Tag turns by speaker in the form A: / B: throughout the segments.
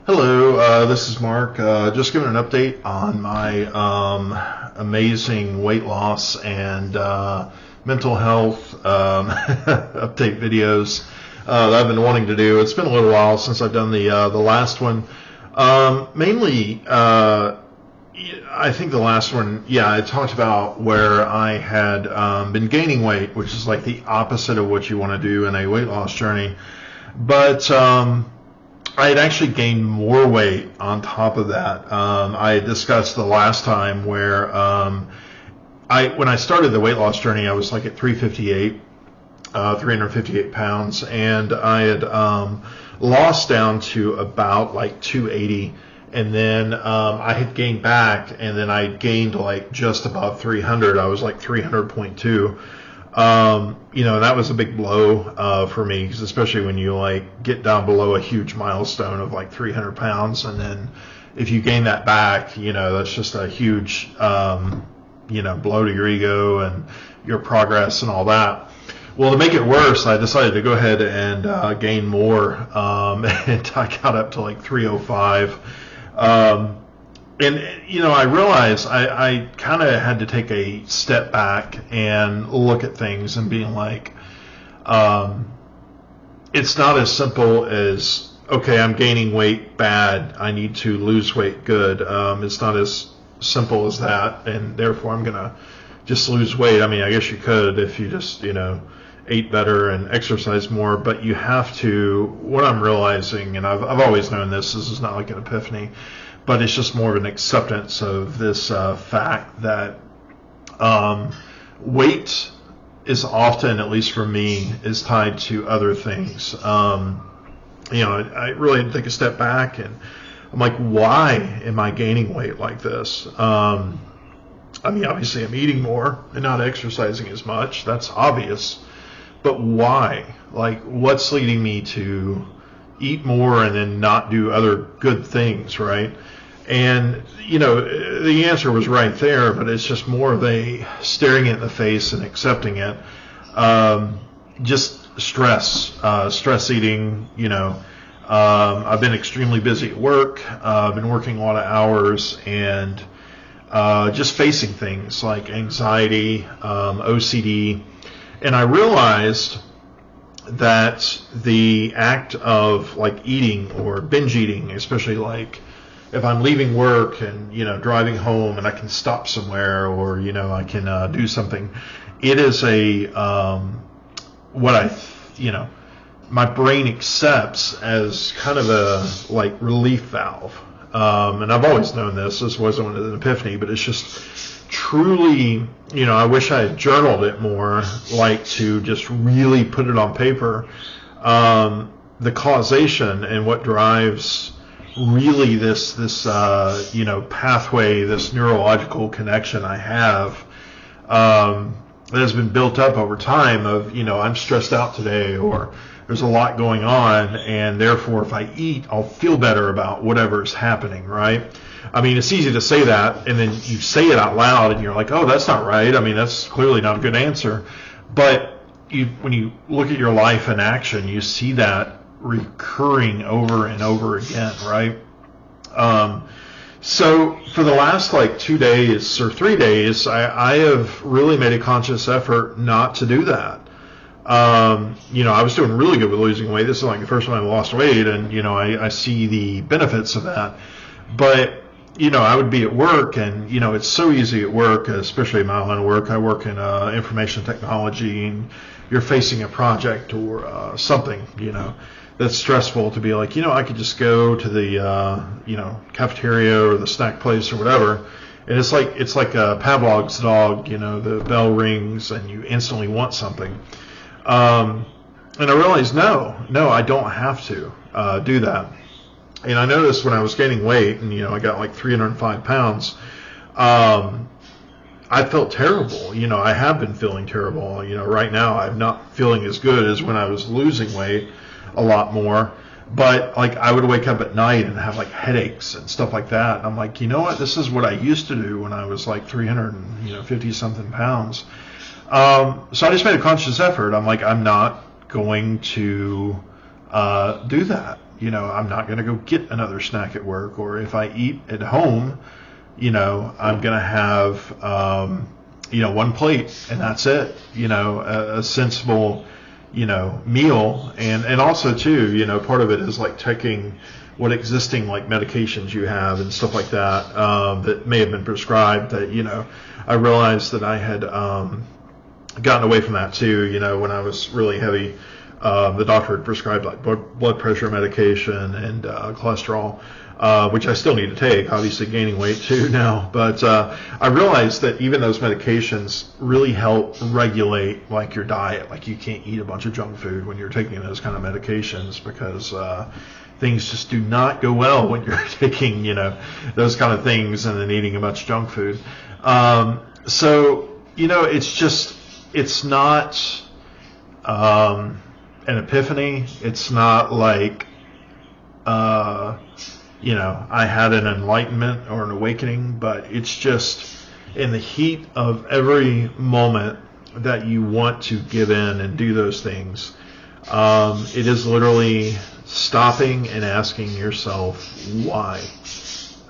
A: Hello, this is Mark. Just giving an update on my amazing weight loss and mental health update videos that I've been wanting to do. It's been a little while since I've done the last one. Mainly, I think the last one, I talked about where I had been gaining weight, which is like the opposite of what you want to do in a weight loss journey. But I had actually gained more weight on top of that. I had discussed the last time where when I started the weight loss journey, I was like at 358 pounds, and I had lost down to about like 280, and then I had gained back, and then I gained like just above 300. I was like 300.2. That was a big blow for me, because especially when you like get down below a huge milestone of like 300 pounds, and then if you gain that back, that's just a huge, blow to your ego and your progress and all that. Well, to make it worse, I decided to go ahead and gain more, and I got up to like 305. I realized I kind of had to take a step back and look at things and being like, it's not as simple as, okay, I'm gaining weight bad, I need to lose weight good. It's not as simple as that, and therefore I'm going to just lose weight. I mean, I guess you could if you just, ate better and exercised more, but you have to, what I'm realizing, and I've always known this is not like an epiphany, but it's just more of an acceptance of this fact that weight is often, at least for me, is tied to other things. I really had to take a step back, and I'm like, why am I gaining weight like this? Obviously I'm eating more and not exercising as much. That's obvious. But why? Like, what's leading me to eat more and then not do other good things, right? And, the answer was right there, but it's just more of a staring it in the face and accepting it. Just stress eating, I've been extremely busy at work. I've been working a lot of hours, and just facing things like anxiety, OCD. And I realized that the act of like eating or binge eating, especially like if I'm leaving work and, driving home and I can stop somewhere, or, I can do something, it is my brain accepts as kind of a like relief valve. And I've always known this wasn't an epiphany, but it's just truly, I wish I had journaled it more, like to just really put it on paper, the causation and what drives really this pathway, this neurological connection I have, that has been built up over time of, I'm stressed out today, or there's a lot going on, and therefore if I eat, I'll feel better about whatever's happening, right? I mean, it's easy to say that, and then you say it out loud, and you're like, oh, that's not right. I mean, that's clearly not a good answer. But when you look at your life in action, you see that recurring over and over again, right? So for the last like 2 days or 3 days, I have really made a conscious effort not to do that. I was doing really good with losing weight. This is like the first time I lost weight, and, I see the benefits of that. But I would be at work, and, it's so easy at work, especially in my line of work. I work in information technology, and you're facing a project or something, that's stressful, to be like, I could just go to the, cafeteria or the snack place or whatever. And it's like Pavlov's dog, the bell rings and you instantly want something. And I realized, no, I don't have to do that. And I noticed when I was gaining weight, and I got like 305 pounds, I felt terrible. I have been feeling terrible. Right now I'm not feeling as good as when I was losing weight a lot more. But like I would wake up at night and have like headaches and stuff like that. And I'm like, you know what? This is what I used to do when I was like 350 something pounds. So I just made a conscious effort. I'm like, I'm not going to do that. I'm not going to go get another snack at work, or if I eat at home, I'm going to have, one plate and that's it, a sensible, meal. And also too, part of it is like taking what existing like medications you have and stuff like that, that may have been prescribed that, I realized that I had, gotten away from that too, when I was really heavy. The doctor had prescribed like blood pressure medication and cholesterol, which I still need to take, obviously gaining weight too now. But I realized that even those medications really help regulate like your diet. Like you can't eat a bunch of junk food when you're taking those kind of medications, because things just do not go well when you're taking, those kind of things and then eating a bunch of junk food. So, it's not an epiphany. It's not like, I had an enlightenment or an awakening, but it's just in the heat of every moment that you want to give in and do those things. It is literally stopping and asking yourself, why?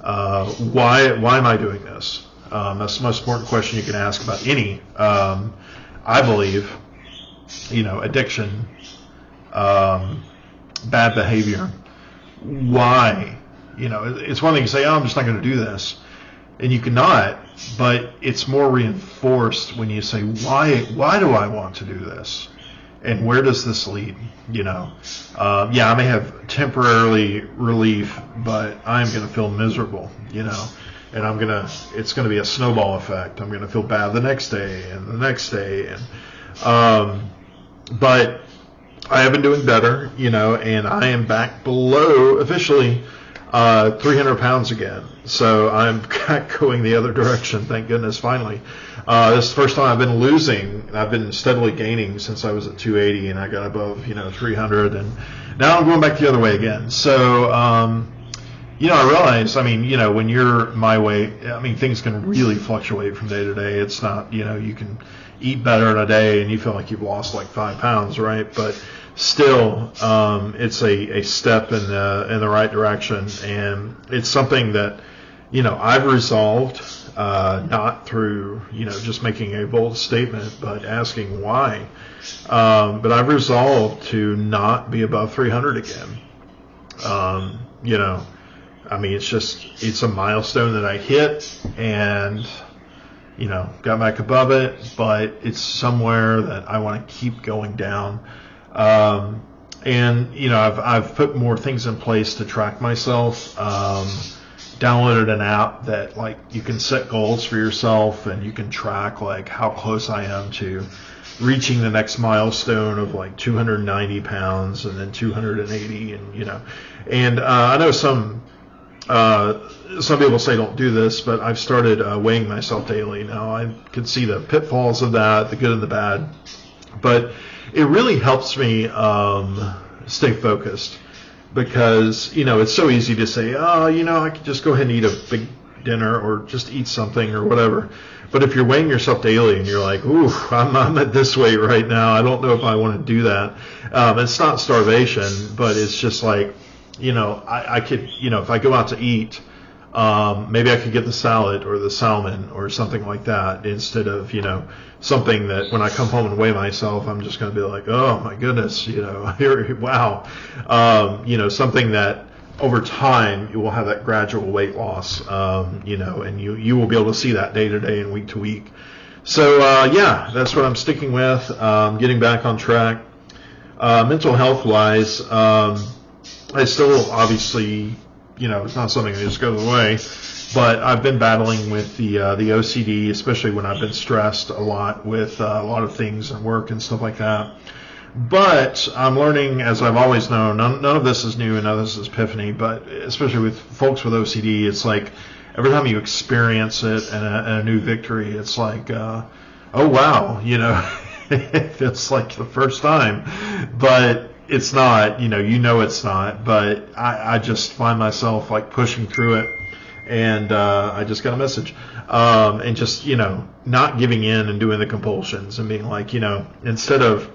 A: Why am I doing this? That's the most important question you can ask about any, I believe, addiction, bad behavior. Why? It's one thing to say, I'm just not going to do this. And you cannot, but it's more reinforced when you say, why do I want to do this? And where does this lead? I may have temporarily relief, but I'm going to feel miserable, and it's going to be a snowball effect. I'm going to feel bad the next day and the next day. And, but I have been doing better, and I am back below officially 300 pounds again. So I'm going the other direction, thank goodness, finally. This is the first time I've been losing. I've been steadily gaining since I was at 280, and I got above, 300, and now I'm going back the other way again. So, I realize, when you're my weight, things can really fluctuate from day to day. It's not, you can eat better in a day and you feel like you've lost like 5 pounds, right? But still, it's a step in the right direction, and it's something that, I've resolved, not through, just making a bold statement, but asking why. But I've resolved to not be above 300 again. It's a milestone that I hit, and, got back above it, but it's somewhere that I want to keep going down. I've put more things in place to track myself. Downloaded an app that like you can set goals for yourself, and you can track like how close I am to reaching the next milestone of like 290 pounds and then 280, and I know some people say don't do this, but I've started weighing myself daily now. I can see the pitfalls of that, the good and the bad, but it really helps me stay focused, because it's so easy to say, I could just go ahead and eat a big dinner or just eat something or whatever. But if you're weighing yourself daily and you're like, ooh, I'm at this weight right now, I don't know if I want to do that. It's not starvation, but it's just like, I could, if I go out to eat, maybe I could get the salad or the salmon or something like that, instead of, something that when I come home and weigh myself, I'm just going to be like, oh my goodness, wow. Something that over time you will have that gradual weight loss, and you will be able to see that day to day and week to week. So, that's what I'm sticking with, getting back on track. Mental health wise, I still obviously, it's not something that just goes away, but I've been battling with the OCD, especially when I've been stressed a lot with a lot of things and work and stuff like that. But I'm learning, as I've always known, none of this is new and none of this is epiphany, but especially with folks with OCD, it's like every time you experience it and a new victory, it's like, oh wow, it feels like the first time, but it's not, it's not, but I just find myself like pushing through it. And I just got a message, and just, not giving in and doing the compulsions and being like, instead of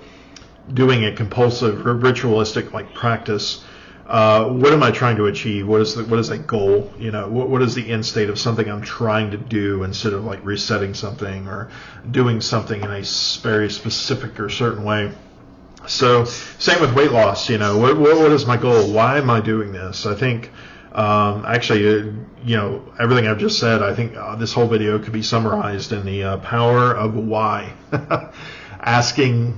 A: doing a compulsive ritualistic like practice, what am I trying to achieve? What is that goal? You know, what is the end state of something I'm trying to do, instead of like resetting something or doing something in a very specific or certain way. So same with weight loss. You know, what is my goal? Why am I doing this? I think actually, you know, everything I've just said, I think this whole video could be summarized in the power of why. Asking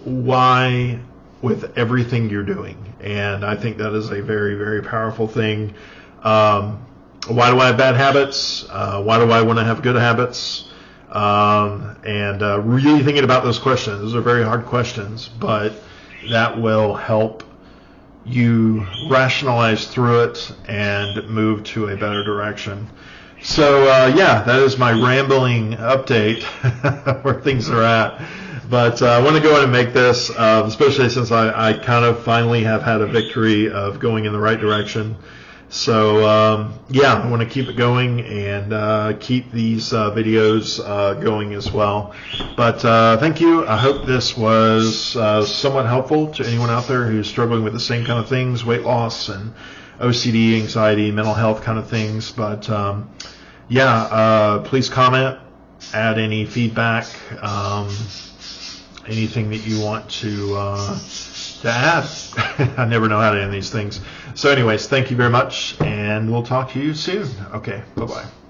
A: why with everything you're doing. And I think that is a very, very powerful thing. Why do I have bad habits? Why do I want to have good habits? And really thinking about those questions. Those are very hard questions, but that will help you rationalize through it and move to a better direction. So yeah, that is my rambling update where things are at. But I want to go ahead and make this, especially since I kind of finally have had a victory of going in the right direction. So yeah, I want to keep it going and keep these videos going as well. But thank you. I hope this was somewhat helpful to anyone out there who's struggling with the same kind of things, weight loss and OCD, anxiety, mental health kind of things. But yeah, please comment, add any feedback, anything that you want to add. I never know how to end these things. So anyways, thank you very much, and we'll talk to you soon. Okay, bye-bye.